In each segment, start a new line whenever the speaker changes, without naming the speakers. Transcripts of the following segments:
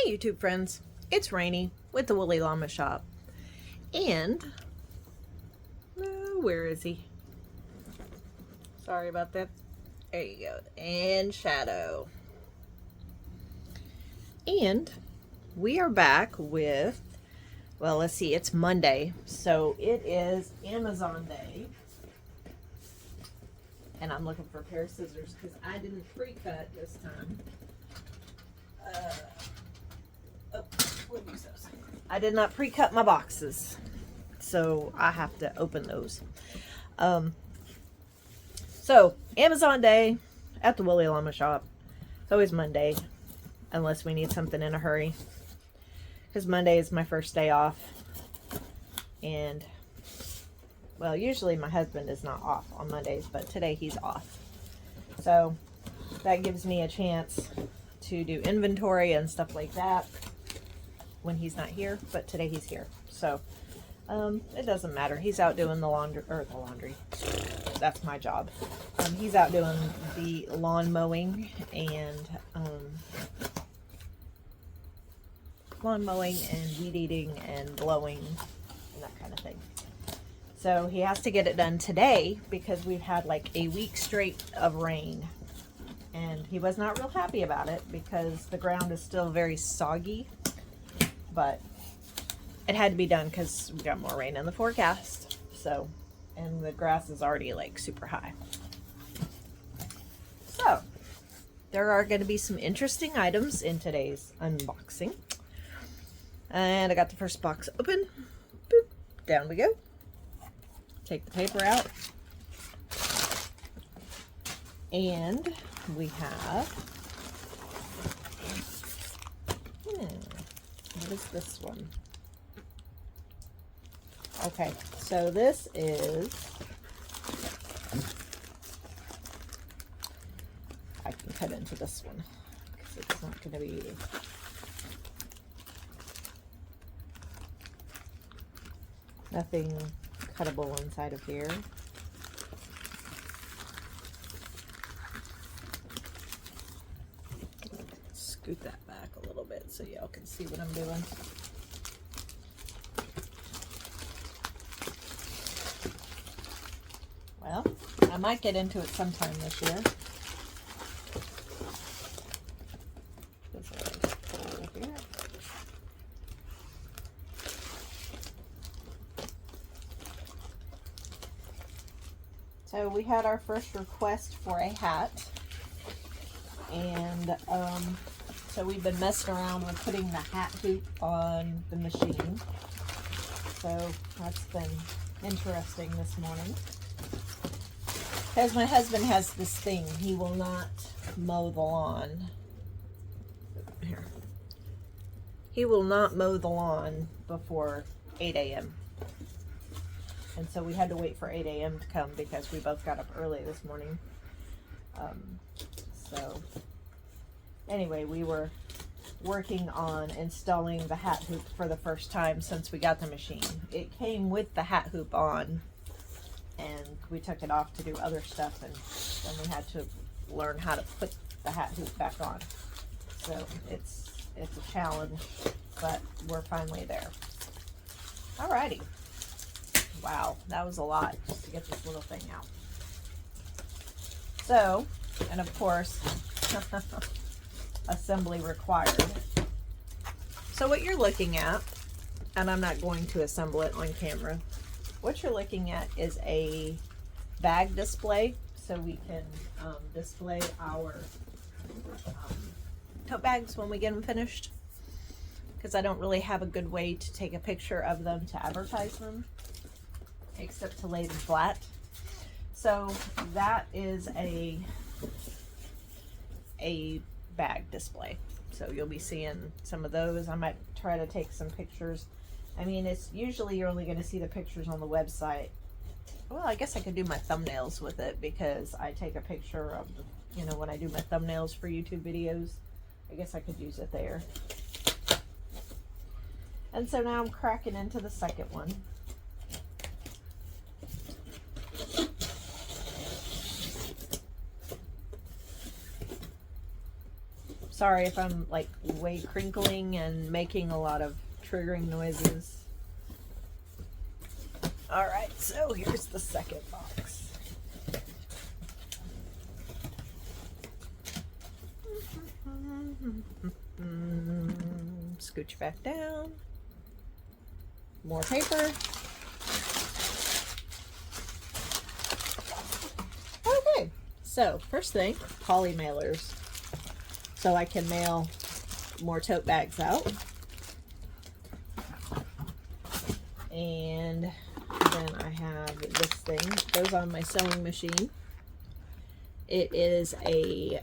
Hey YouTube friends, it's Rainy with the Woolly Llama Shop. And, where is he? Sorry about that. There you go. And Shadow. And we are back with, well, let's see, it's Monday. So it is Amazon Day. And I'm looking for a pair of scissors because I didn't pre-cut this time. I did not pre-cut my boxes, so I have to open those. So Amazon Day at the Woolly Llama Shop. It's always Monday, unless we need something in a hurry, because Monday is my first day off. And well, usually my husband is not off on Mondays, but today he's off, so that gives me a chance to do inventory and stuff like that when he's not here. But today he's here, so it doesn't matter. He's out doing the laundry, that's my job. He's out doing the lawn mowing and weed eating and blowing and that kind of thing. So he has to get it done today because we've had like a week straight of rain. And he was not real happy about it because the ground is still very soggy. But it had to be done because we got more rain in the forecast. So, and the grass is already like super high. So, there are going to be some interesting items in today's unboxing. And I got the first box open. Boop, down we go. Take the paper out. And we have, what is this one? Okay, so this is, I can cut into this one because it's not going to be, nothing cuttable inside of here. Scoot that back a little bit so y'all can see what I'm doing. Well, I might get into it sometime this year. So we had our first request for a hat, and so we've been messing around with putting the hat hoop on the machine. So that's been interesting this morning. Because my husband has this thing, he will not mow the lawn. Here. He will not mow the lawn before 8 a.m. And so we had to wait for 8 a.m. to come because we both got up early this morning. So anyway, we were working on installing the hat hoop for the first time since we got the machine. It came with the hat hoop on, and we took it off to do other stuff, and then we had to learn how to put the hat hoop back on. So it's a challenge, but we're finally there. Alrighty. Wow, that was a lot just to get this little thing out. So, and of course, assembly required. So what you're looking at, and I'm not going to assemble it on camera, what you're looking at is a bag display, so we can display our tote bags when we get them finished, because I don't really have a good way to take a picture of them to advertise them, except to lay them flat. So that is a bag display. So you'll be seeing some of those. I might try to take some pictures. I mean, it's usually you're only going to see the pictures on the website. Well, I guess I could do my thumbnails with it because I take a picture of, you know, when I do my thumbnails for YouTube videos. I guess I could use it there. And so now I'm cracking into the second one. Sorry if I'm like way crinkling and making a lot of triggering noises. Alright, so here's the second box. Scooch back down. More paper. Okay, so first thing, poly mailers. So I can mail more tote bags out. And then I have this thing. It goes on my sewing machine. It is a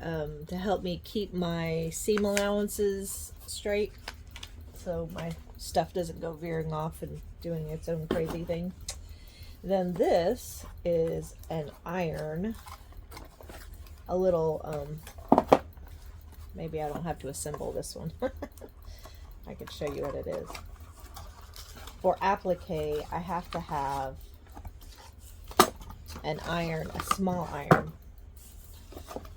to help me keep my seam allowances straight, so my stuff doesn't go veering off and doing its own crazy thing. Then this is an iron, a little maybe I don't have to assemble this one. I could show you what it is. For applique, I have to have an iron, a small iron.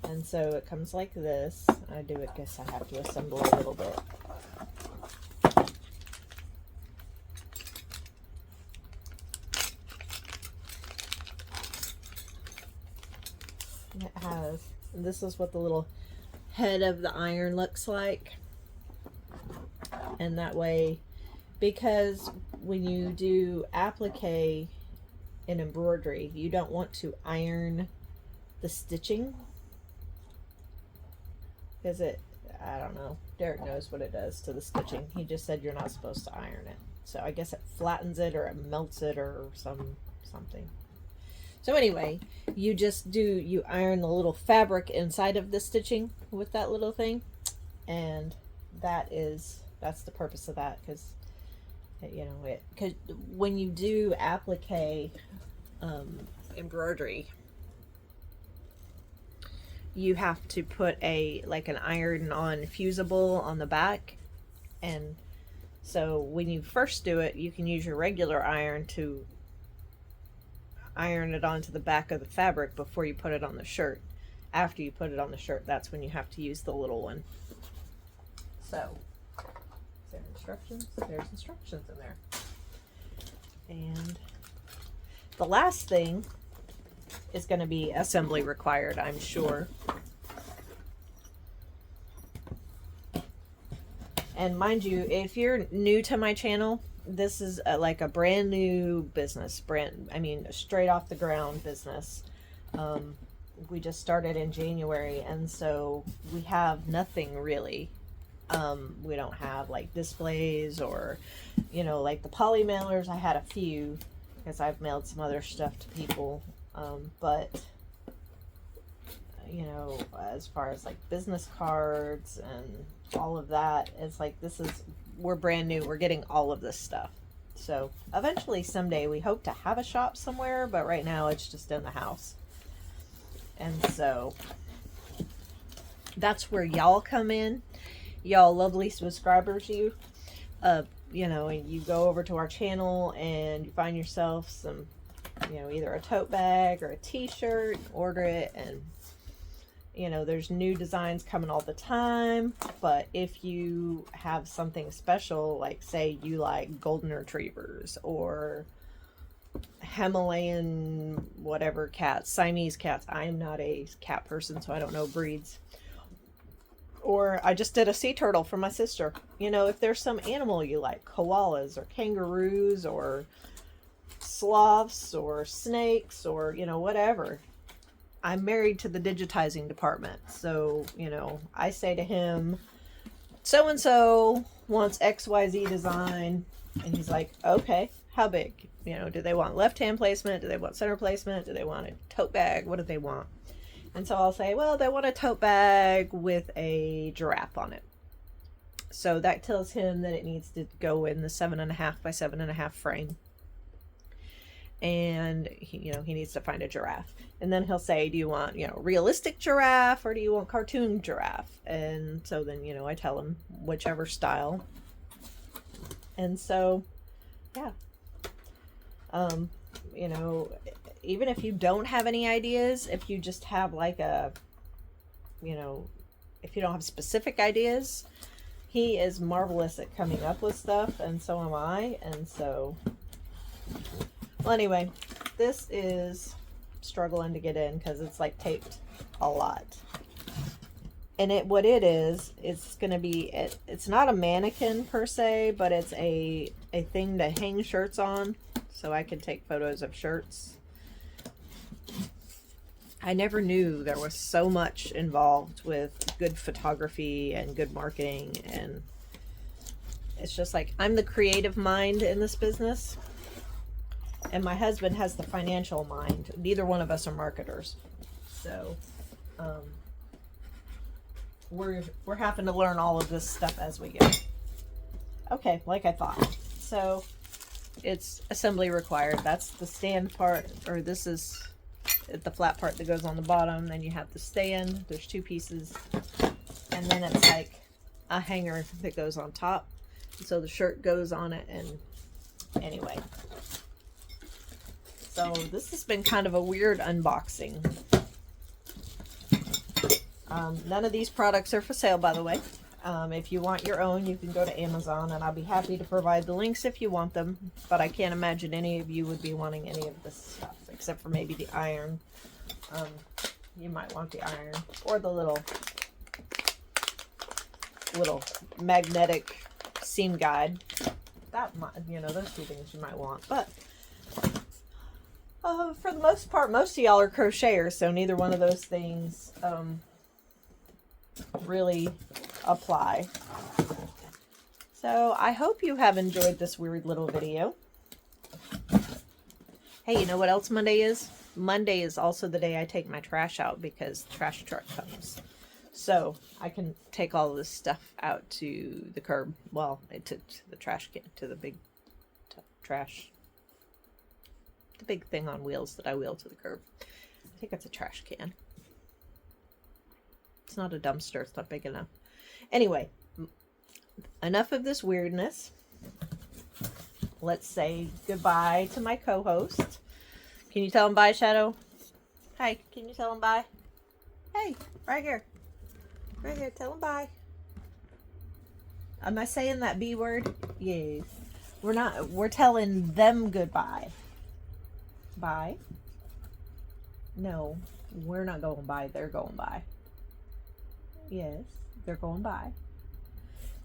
And so it comes like this. I guess I have to assemble a little bit. It has, this is what the little head of the iron looks like. And that way, because when you do applique in embroidery, you don't want to iron the stitching, because I don't know, Derek knows what it does to the stitching. He just said you're not supposed to iron it. So I guess it flattens it or it melts it or something. So anyway, you iron the little fabric inside of the stitching with that little thing, and that's the purpose of that, because because when you do applique embroidery, you have to put an iron-on fusible on the back, and so when you first do it, you can use your regular iron to iron it onto the back of the fabric before you put it on the shirt. After you put it on the shirt, that's when you have to use the little one. So, is there instructions? There's instructions in there. And the last thing is going to be assembly required, I'm sure. And mind you, if you're new to my channel, this is like a brand new business, straight off the ground business. We just started in January, and so we have nothing really. We don't have like displays or, like the poly mailers. I had a few because I've mailed some other stuff to people. But, as far as like business cards and all of that, it's like we're brand new. We're getting all of this stuff. So eventually someday we hope to have a shop somewhere, but right now it's just in the house. And so that's where y'all come in. Y'all lovely subscribers, you go over to our channel and you find yourself some, either a tote bag or a t-shirt, order it, and there's new designs coming all the time. But if you have something special, like say you like golden retrievers or Himalayan whatever cats, Siamese cats. I am not a cat person, so I don't know breeds. Or I just did a sea turtle for my sister. If there's some animal you like, koalas or kangaroos or sloths or snakes or, whatever. I'm married to the digitizing department. So, I say to him, so-and-so wants XYZ design. And he's like, okay, how big? Do they want left-hand placement? Do they want center placement? Do they want a tote bag? What do they want? And so I'll say, well, they want a tote bag with a giraffe on it. So that tells him that it needs to go in the 7.5 by 7.5 frame. And he needs to find a giraffe. And then he'll say, do you want, realistic giraffe or do you want cartoon giraffe? And so then, I tell him whichever style. And so, yeah. Even if you don't have any ideas, if you just have like a, if you don't have specific ideas, he is marvelous at coming up with stuff, and so am I. And so, well, anyway, this is struggling to get in because it's like taped a lot. And what it is, it's going to be, it's not a mannequin per se, but it's a thing to hang shirts on, so I can take photos of shirts. I never knew there was so much involved with good photography and good marketing, and it's just like, I'm the creative mind in this business, and my husband has the financial mind. Neither one of us are marketers, so we're having to learn all of this stuff as we go. Okay, like I thought. So it's assembly required. That's the stand part, or this is the flat part that goes on the bottom. Then you have the stand. There's two pieces, and then it's like a hanger that goes on top. So the shirt goes on it, and anyway. So this has been kind of a weird unboxing. None of these products are for sale, by the way. If you want your own, you can go to Amazon, and I'll be happy to provide the links if you want them. But I can't imagine any of you would be wanting any of this stuff, except for maybe the iron. You might want the iron, or the little magnetic seam guide. That might, you know, those two things you might want. But for the most part, most of y'all are crocheters, so neither one of those things really apply. So I hope you have enjoyed this weird little video. Hey, you know what else Monday is? Monday is also the day I take my trash out, because the trash truck comes. So I can take all of this stuff out to the curb. Well, to the trash can, to the big trash. The big thing on wheels that I wheel to the curb. I think it's a trash can. It's not a dumpster. It's not big enough. Anyway, enough of this weirdness. Let's say goodbye to my co-host. Can you tell him bye, Shadow? Hi, can you tell him bye? Hey, right here. Right here, tell him bye. Am I saying that B word? Yes. We're telling them goodbye. Bye? No, we're not going by. They're going by. Yes, they're going by.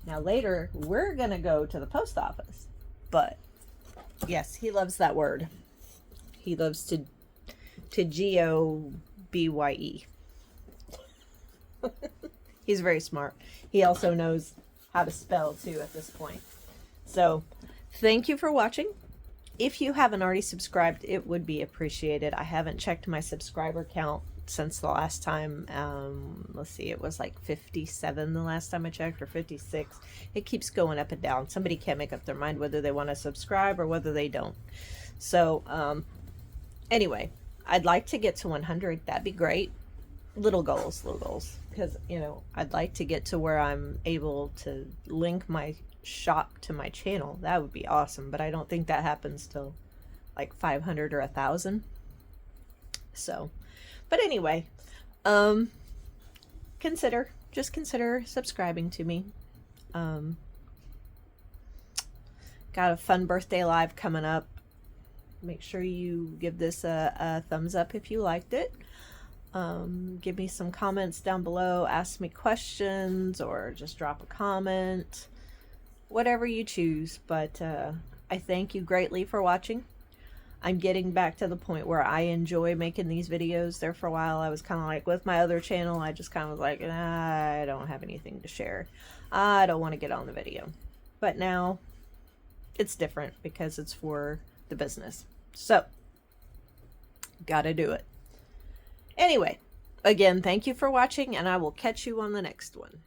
Now later, we're going to go to the post office. But, yes, he loves that word. He loves to G-O-B-Y-E. He's very smart. He also knows how to spell, too, at this point. So, thank you for watching. If you haven't already subscribed, it would be appreciated. I haven't checked my subscriber count since the last time. Let's see, it was like 57 the last time I checked, or 56. It keeps going up and down. Somebody can't make up their mind whether they want to subscribe or whether they don't. So, anyway, I'd like to get to 100. That'd be great. Little goals, because, you know, I'd like to get to where I'm able to link my shop to my channel. That would be awesome, but I don't think that happens till like 500 or 1,000. So, but anyway, consider subscribing to me. Got a fun birthday live coming up. Make sure you give this a thumbs up if you liked it. Give me some comments down below, ask me questions, or just drop a comment, whatever you choose. But I thank you greatly for watching. I'm getting back to the point where I enjoy making these videos. There for a while I was kind of like, with my other channel, I just kind of was like, I don't have anything to share. I don't want to get on the video. But now it's different because it's for the business. So, gotta do it. Anyway, again, thank you for watching, and I will catch you on the next one.